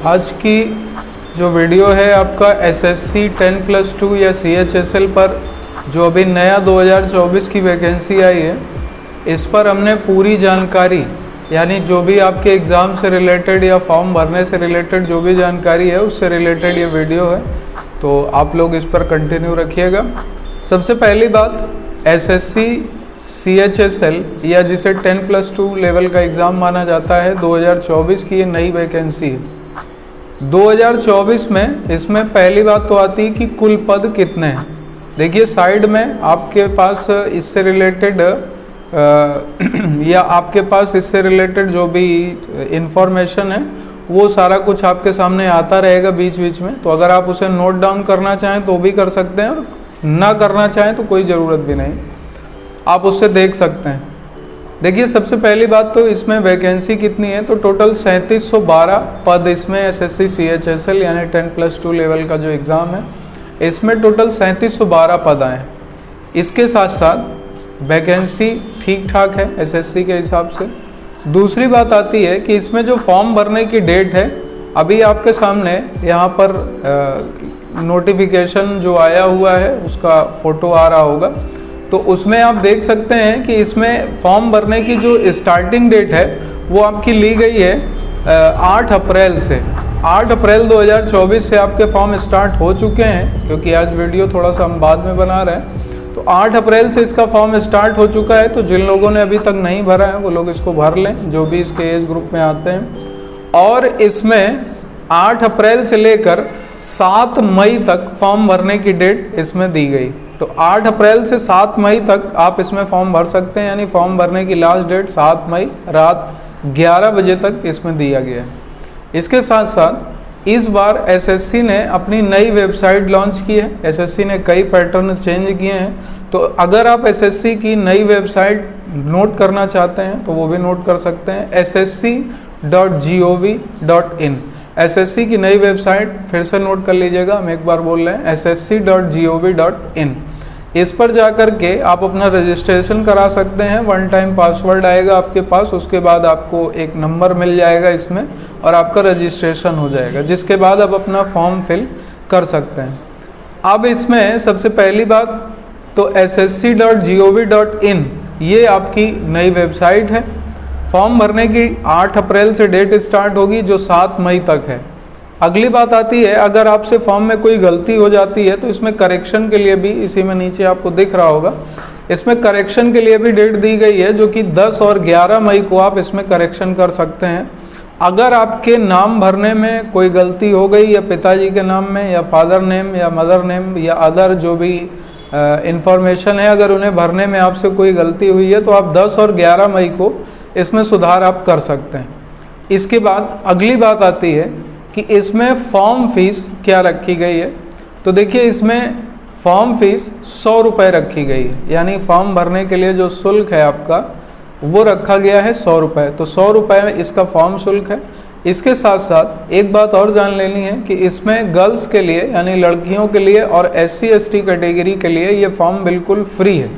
आज की जो वीडियो है आपका एसएससी 10+2 या CHSL पर जो अभी नया 2024 की वैकेंसी आई है, इस पर हमने पूरी जानकारी यानी जो भी आपके एग्ज़ाम से रिलेटेड या फॉर्म भरने से रिलेटेड जो भी जानकारी है उससे रिलेटेड ये वीडियो है, तो आप लोग इस पर कंटिन्यू रखिएगा। सबसे पहली बात, एसएससी CHSL या जिसे 10+2 लेवल का एग्ज़ाम माना जाता है, 2024 की ये नई वैकेंसी है। 2024 में इसमें पहली बात तो आती है कि कुल पद कितने हैं। देखिए साइड में आपके पास इससे रिलेटेड या आपके पास इससे रिलेटेड जो भी इंफॉर्मेशन है वो सारा कुछ आपके सामने आता रहेगा बीच बीच में, तो अगर आप उसे नोट डाउन करना चाहें तो भी कर सकते हैं और ना करना चाहें तो कोई ज़रूरत भी नहीं, आप उससे देख सकते हैं। देखिए सबसे पहली बात तो इसमें वैकेंसी कितनी है, तो टोटल 3712 पद इसमें एसएससी CHSL यानी 10+2 लेवल का जो एग्ज़ाम है इसमें टोटल 3712 पद आए हैं। इसके साथ साथ वैकेंसी ठीक ठाक है एसएससी के हिसाब से। दूसरी बात आती है कि इसमें जो फॉर्म भरने की डेट है, अभी आपके सामने यहाँ पर नोटिफिकेशन जो आया हुआ है उसका फ़ोटो आ रहा होगा, तो उसमें आप देख सकते हैं कि इसमें फॉर्म भरने की जो स्टार्टिंग डेट है वो आपकी ली गई है 8 अप्रैल से। 8 अप्रैल 2024 से आपके फॉर्म स्टार्ट हो चुके हैं, क्योंकि आज वीडियो थोड़ा सा हम बाद में बना रहे हैं, तो 8 अप्रैल से इसका फॉर्म स्टार्ट हो चुका है। तो जिन लोगों ने अभी तक नहीं भरा है वो लोग इसको भर लें, जो भी इसके एज ग्रुप में आते हैं। और इसमें 8 अप्रैल से लेकर 7 मई तक फॉर्म भरने की डेट इसमें दी गई। तो 8 अप्रैल से 7 मई तक आप इसमें फॉर्म भर सकते हैं, यानी फॉर्म भरने की लास्ट डेट 7 मई रात 11 बजे तक इसमें दिया गया है। इसके साथ साथ इस बार एसएससी ने अपनी नई वेबसाइट लॉन्च की है। एसएससी ने कई पैटर्न चेंज किए हैं, तो अगर आप एसएससी की नई वेबसाइट नोट करना चाहते हैं तो वो भी नोट कर सकते हैं, ssc.gov.in। एसएससी की नई वेबसाइट फिर से नोट कर लीजिएगा, हम एक बार बोल रहे हैं ssc.gov.in। इस पर जाकर के आप अपना रजिस्ट्रेशन करा सकते हैं। 1 टाइम पासवर्ड आएगा आपके पास, उसके बाद आपको एक नंबर मिल जाएगा इसमें और आपका रजिस्ट्रेशन हो जाएगा, जिसके बाद आप अपना फॉर्म फिल कर सकते हैं। अब इसमें सबसे पहली बात तो ssc.gov.in ये आपकी नई वेबसाइट है। फॉर्म भरने की 8 अप्रैल से डेट स्टार्ट होगी जो 7 मई तक है। अगली बात आती है, अगर आपसे फॉर्म में कोई गलती हो जाती है तो इसमें करेक्शन के लिए भी, इसी में नीचे आपको दिख रहा होगा, इसमें करेक्शन के लिए भी डेट दी गई है, जो कि 10 और 11 मई को आप इसमें करेक्शन कर सकते हैं। अगर आपके नाम भरने में कोई गलती हो गई, या पिताजी के नाम में, या फादर नेम, या मदर नेम, या अदर जो भी इंफॉर्मेशन है, अगर उन्हें भरने में आपसे कोई गलती हुई है तो आप 10 और 11 मई को इसमें सुधार आप कर सकते हैं। इसके बाद अगली बात आती है कि इसमें फॉर्म फीस क्या रखी गई है। तो देखिए इसमें फॉर्म फीस 100 रुपये रखी गई है, यानी फॉर्म भरने के लिए जो शुल्क है आपका वो रखा गया है 100 रुपये। तो 100 रुपये में इसका फॉर्म शुल्क है। इसके साथ साथ एक बात और जान लेनी है कि इसमें गर्ल्स के लिए यानी लड़कियों के लिए और SC ST कैटेगरी के लिए ये फॉर्म बिल्कुल फ्री है।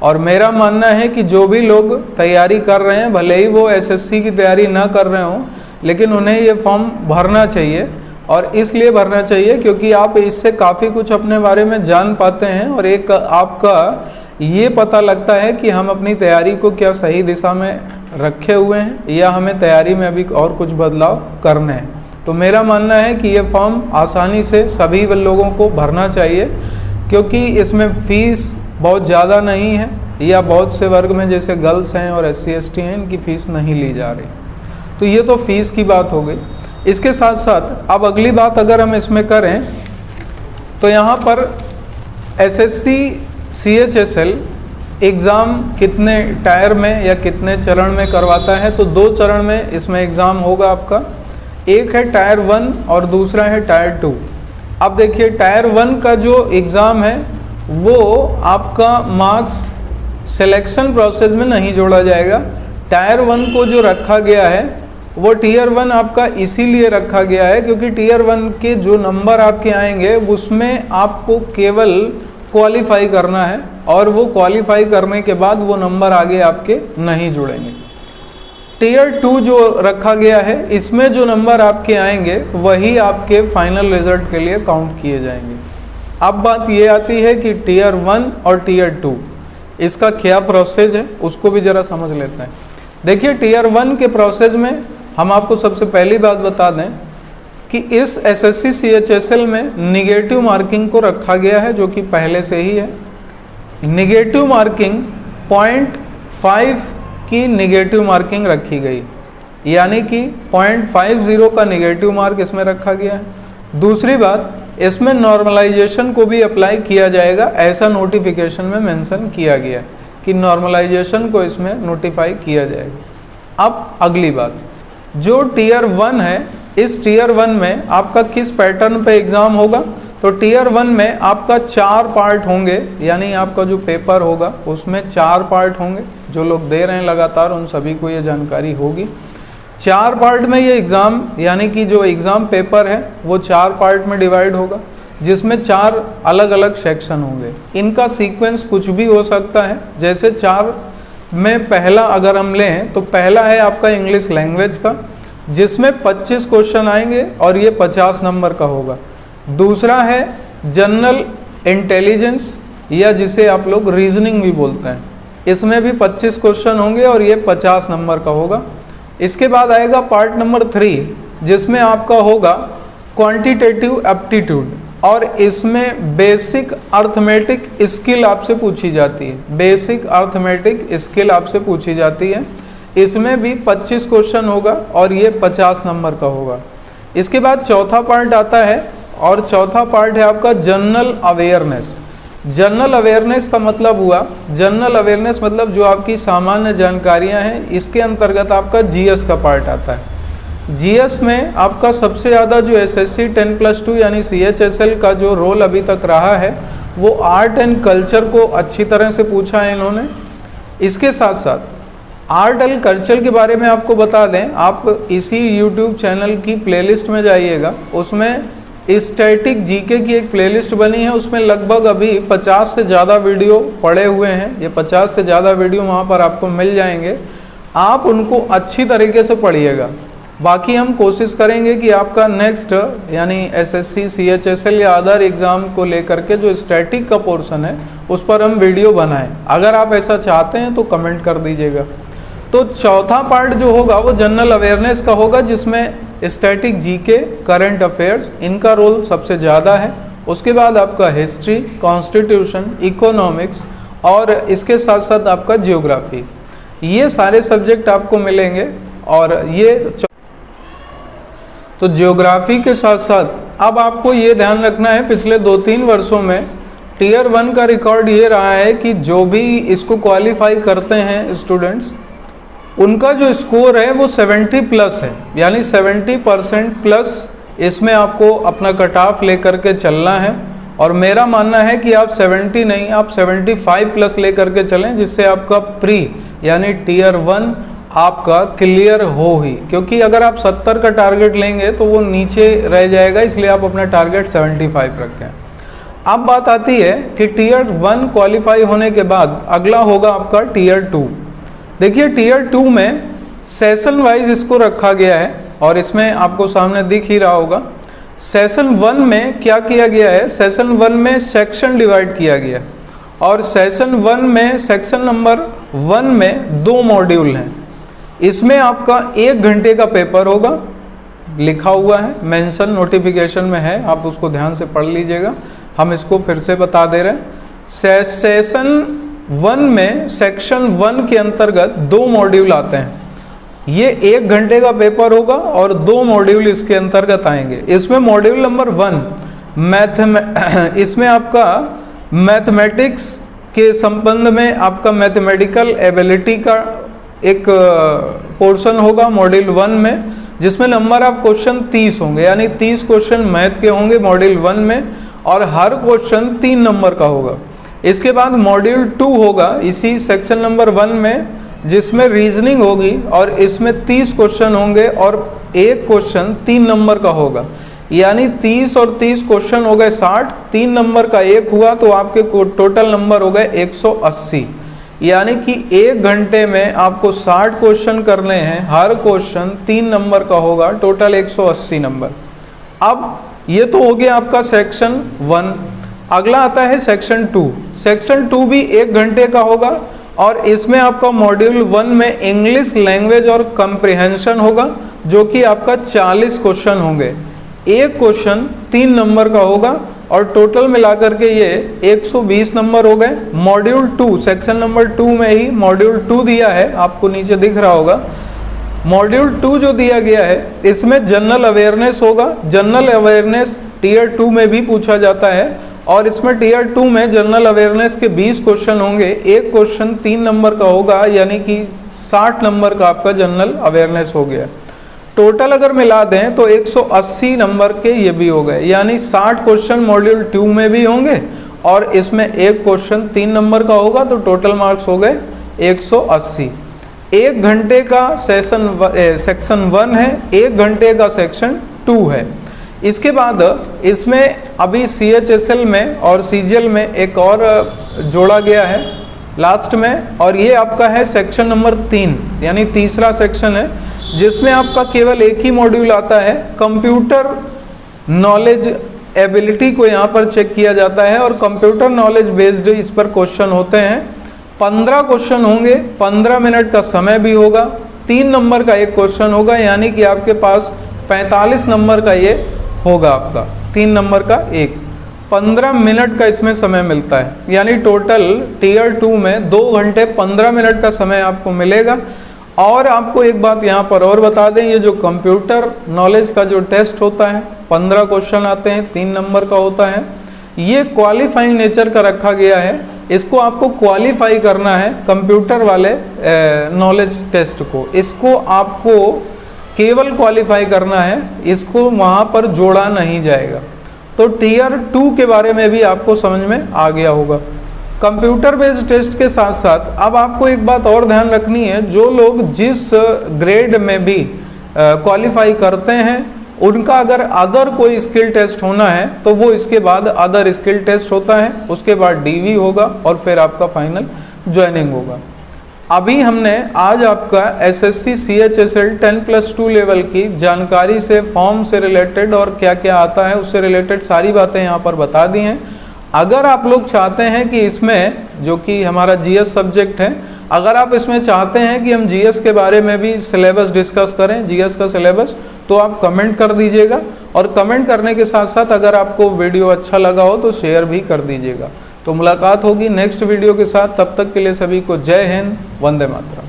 और मेरा मानना है कि जो भी लोग तैयारी कर रहे हैं, भले ही वो SSC की तैयारी ना कर रहे हों, लेकिन उन्हें ये फॉर्म भरना चाहिए। और इसलिए भरना चाहिए क्योंकि आप इससे काफ़ी कुछ अपने बारे में जान पाते हैं और एक आपका ये पता लगता है कि हम अपनी तैयारी को क्या सही दिशा में रखे हुए हैं या हमें तैयारी में अभी और कुछ बदलाव करने हैं। तो मेरा मानना है कि ये फॉर्म आसानी से सभी लोगों को भरना चाहिए, क्योंकि इसमें फ़ीस बहुत ज़्यादा नहीं है, या बहुत से वर्ग में जैसे गर्ल्स हैं और SC ST हैं इनकी फ़ीस नहीं ली जा रही। तो ये तो फ़ीस की बात हो गई। इसके साथ साथ अब अगली बात अगर हम इसमें करें तो यहाँ पर SSC CHSL एग्ज़ाम कितने टायर में या कितने चरण में करवाता है, तो 2 चरण में इसमें एग्ज़ाम होगा आपका। एक है टायर 1 और दूसरा है टायर 2। अब देखिए टायर 1 का जो एग्ज़ाम है वो आपका मार्क्स सिलेक्शन प्रोसेस में नहीं जोड़ा जाएगा। टायर 1 को जो रखा गया है वो टियर 1 आपका इसीलिए रखा गया है क्योंकि टियर 1 के जो नंबर आपके आएंगे उसमें आपको केवल क्वालिफाई करना है, और वो क्वालिफाई करने के बाद वो नंबर आगे आपके नहीं जुड़ेंगे। टीयर 2 जो रखा गया है इसमें जो नंबर आपके आएंगे वही आपके फाइनल रिजल्ट के लिए काउंट किए जाएंगे। अब बात ये आती है कि टीयर 1 और टीयर 2 इसका क्या प्रोसेस है उसको भी ज़रा समझ लेते हैं। देखिए टीयर 1 के प्रोसेस में हम आपको सबसे पहली बात बता दें कि इस एसएससी सीएचएसएल में निगेटिव मार्किंग को रखा गया है, जो कि पहले से ही है। निगेटिव मार्किंग 0.5 की निगेटिव मार्किंग रखी गई, यानी कि 0.50 का निगेटिव मार्क इसमें रखा गया है। दूसरी बात, इसमें नॉर्मलाइजेशन को भी अप्लाई किया जाएगा, ऐसा नोटिफिकेशन में मेंशन किया गया कि नॉर्मलाइजेशन को इसमें नोटिफाई किया जाएगा। अब अगली बात, जो टीयर 1 है, इस टीयर 1 में आपका किस पैटर्न पे एग्ज़ाम होगा, तो टीयर 1 में आपका 4 पार्ट होंगे, यानी आपका जो पेपर होगा उसमें 4 पार्ट होंगे। जो लोग दे रहे हैं लगातार उन सभी को ये जानकारी होगी। 4 पार्ट में ये एग्ज़ाम, यानी कि जो एग्ज़ाम पेपर है वो 4 पार्ट में डिवाइड होगा, जिसमें 4 अलग अलग सेक्शन होंगे। इनका सीक्वेंस कुछ भी हो सकता है। जैसे 4 में पहला अगर हम लें तो पहला है आपका इंग्लिश लैंग्वेज का, जिसमें 25 क्वेश्चन आएंगे और ये 50 नंबर का होगा। दूसरा है जनरल इंटेलिजेंस, या जिसे आप लोग रीजनिंग भी बोलते हैं, इसमें भी 25 क्वेश्चन होंगे और ये 50 नंबर का होगा। इसके बाद आएगा पार्ट नंबर 3, जिसमें आपका होगा क्वांटिटेटिव एप्टीट्यूड, और इसमें बेसिक अर्थमेटिक स्किल आपसे पूछी जाती है। बेसिक अर्थमेटिक स्किल आपसे पूछी जाती है, इसमें भी 25 क्वेश्चन होगा और ये 50 नंबर का होगा। इसके बाद चौथा पार्ट आता है, और चौथा पार्ट है आपका जनरल अवेयरनेस। जनरल अवेयरनेस का मतलब हुआ, जनरल अवेयरनेस मतलब जो आपकी सामान्य जानकारियां हैं, इसके अंतर्गत आपका जीएस का पार्ट आता है। जीएस में आपका सबसे ज़्यादा जो एसएससी 10+2 यानी सीएचएसएल का जो रोल अभी तक रहा है वो आर्ट एंड कल्चर को अच्छी तरह से पूछा है इन्होंने। इसके साथ साथ आर्ट एंड कल्चर के बारे में आपको बता दें, आप इसी यूट्यूब चैनल की प्लेलिस्ट में जाइएगा, उसमें स्टैटिक जीके की एक प्लेलिस्ट बनी है, उसमें लगभग अभी 50 से ज़्यादा वीडियो पड़े हुए हैं। ये 50 से ज़्यादा वीडियो वहाँ पर आपको मिल जाएंगे, आप उनको अच्छी तरीके से पढ़िएगा। बाकी हम कोशिश करेंगे कि आपका नेक्स्ट यानी एसएससी सीएचएसएल या अदर एग्ज़ाम को लेकर के जो स्टैटिक का पोर्शन है उस पर हम वीडियो बनाएं। अगर आप ऐसा चाहते हैं तो कमेंट कर दीजिएगा। तो चौथा पार्ट जो होगा वो जनरल अवेयरनेस का होगा, जिसमें स्टैटिक जीके, करंट अफेयर्स, इनका रोल सबसे ज़्यादा है। उसके बाद आपका हिस्ट्री, कॉन्स्टिट्यूशन, इकोनॉमिक्स और इसके साथ साथ आपका जियोग्राफी, ये सारे सब्जेक्ट आपको मिलेंगे। और ये तो जियोग्राफी के साथ साथ अब आपको ये ध्यान रखना है, पिछले 2-3 वर्षों में टीयर 1 का रिकॉर्ड ये रहा है कि जो भी इसको क्वालिफाई करते हैं स्टूडेंट्स, उनका जो स्कोर है वो 70+ है, यानी 70% प्लस इसमें आपको अपना कट ऑफ लेकर के चलना है। और मेरा मानना है कि आप 70 नहीं, आप 75+ लेकर के चलें, जिससे आपका प्री यानी टीयर 1 आपका क्लियर हो ही, क्योंकि अगर आप 70 का टारगेट लेंगे तो वो नीचे रह जाएगा, इसलिए आप अपना टारगेट 75 रखें। अब बात आती है कि टीयर 1 क्वालिफाई होने के बाद अगला होगा आपका टीयर 2। देखिए टीयर 2 में सेशन वाइज इसको रखा गया है, और इसमें आपको सामने दिख ही रहा होगा। सेशन 1 में क्या किया गया है, सेशन 1 में सेक्शन डिवाइड किया गया, और सेशन 1 में सेक्शन नंबर 1 में 2 मॉड्यूल हैं। इसमें आपका 1 घंटे का पेपर होगा, लिखा हुआ है, मेंशन नोटिफिकेशन में है, आप उसको ध्यान से पढ़ लीजिएगा। हम इसको फिर से बता दे रहे हैं। सेशन 1 में सेक्शन 1 के अंतर्गत 2 मॉड्यूल आते हैं। ये 1 घंटे का पेपर होगा और 2 मॉड्यूल इसके अंतर्गत आएंगे। इसमें मॉड्यूल नंबर 1 इसमें आपका मैथमेटिक्स के संबंध में आपका मैथमेटिकल एबिलिटी का एक पोर्शन होगा मॉड्यूल 1 में, जिसमें नंबर ऑफ क्वेश्चन 30 होंगे, यानी 30 क्वेश्चन मैथ के होंगे मॉड्यूल 1 में, और हर क्वेश्चन 3 नंबर का होगा। इसके बाद मॉड्यूल 2 होगा इसी सेक्शन नंबर 1 में, जिसमें रीजनिंग होगी, और इसमें 30 क्वेश्चन होंगे और एक क्वेश्चन 3 नंबर का होगा, यानी 30 और 30 क्वेश्चन हो गए 60, 3 नंबर का एक हुआ तो आपके टोटल नंबर हो गए 180। यानी कि 1 घंटे में आपको 60 क्वेश्चन करने हैं, हर क्वेश्चन 3 नंबर का होगा, टोटल 180 नंबर। अब ये तो हो गया आपका सेक्शन 1। अगला आता है सेक्शन 2। सेक्शन 2 भी 1 घंटे का होगा और इसमें आपका मॉड्यूल 1 में इंग्लिश लैंग्वेज और कंप्रिहेंशन होगा, जो कि आपका 40 क्वेश्चन होंगे। एक क्वेश्चन 3 नंबर का होगा और टोटल मिलाकर के ये 120 नंबर हो गए। मॉड्यूल 2 सेक्शन नंबर 2 में ही मॉड्यूल 2 दिया है, आपको नीचे दिख रहा होगा। मॉड्यूल 2 जो दिया गया है इसमें जनरल अवेयरनेस होगा। जनरल अवेयरनेस टीयर 2 में भी पूछा जाता है और इसमें टीयर 2 में जनरल अवेयरनेस के 20 क्वेश्चन होंगे। एक क्वेश्चन 3 नंबर का होगा, यानी कि 60 नंबर का आपका जनरल अवेयरनेस हो गया। टोटल अगर मिला दें तो 180 नंबर के ये भी हो गए, यानी 60 क्वेश्चन मॉड्यूल 2 में भी होंगे और इसमें एक क्वेश्चन 3 नंबर का होगा, तो टोटल मार्क्स हो गए 180। 1 घंटे का सेक्शन 1 है, 1 घंटे का सेक्शन 2 है। इसके बाद इसमें अभी CHSL में और CGL में एक और जोड़ा गया है लास्ट में, और ये आपका है सेक्शन नंबर 3, यानी तीसरा सेक्शन है, जिसमें आपका केवल एक ही मॉड्यूल आता है। कंप्यूटर नॉलेज एबिलिटी को यहाँ पर चेक किया जाता है और कंप्यूटर नॉलेज बेस्ड इस पर क्वेश्चन होते हैं। 15 क्वेश्चन होंगे, 15 मिनट का समय भी होगा, 3 नंबर का एक क्वेश्चन होगा, यानी कि आपके पास 45 नंबर का ये होगा आपका, 3 नंबर का एक। 15 मिनट का इसमें समय मिलता है, यानी टोटल टीयर 2 में 2 घंटे 15 मिनट का समय आपको मिलेगा। और आपको एक बात यहाँ पर और बता दें, ये जो कंप्यूटर नॉलेज का जो टेस्ट होता है, 15 क्वेश्चन आते हैं, 3 नंबर का होता है, ये क्वालिफाइंग नेचर का रखा गया है। इसको आपको क्वालिफाई करना है कंप्यूटर वाले नॉलेज टेस्ट को, इसको आपको केवल क्वालिफाई करना है, इसको वहाँ पर जोड़ा नहीं जाएगा। तो टीयर 2 के बारे में भी आपको समझ में आ गया होगा। कंप्यूटर बेस्ड टेस्ट के साथ साथ अब आपको एक बात और ध्यान रखनी है, जो लोग जिस ग्रेड में भी क्वालिफाई करते हैं, उनका अगर अदर कोई स्किल टेस्ट होना है तो वो इसके बाद अदर स्किल टेस्ट होता है, उसके बाद DV होगा और फिर आपका फाइनल ज्वाइनिंग होगा। अभी हमने आज आपका SSC CHSL 10+2 लेवल की जानकारी से, फॉर्म से रिलेटेड और क्या क्या आता है उससे रिलेटेड सारी बातें यहाँ पर बता दी हैं। अगर आप लोग चाहते हैं कि इसमें, जो कि हमारा GS सब्जेक्ट है, अगर आप इसमें चाहते हैं कि हम GS के बारे में भी सिलेबस डिस्कस करें, GS का सिलेबस, तो आप कमेंट कर दीजिएगा। और कमेंट करने के साथ साथ अगर आपको वीडियो अच्छा लगा हो तो शेयर भी कर दीजिएगा। तो मुलाकात होगी नेक्स्ट वीडियो के साथ, तब तक के लिए सभी को जय हिंद, वंदे मातरम।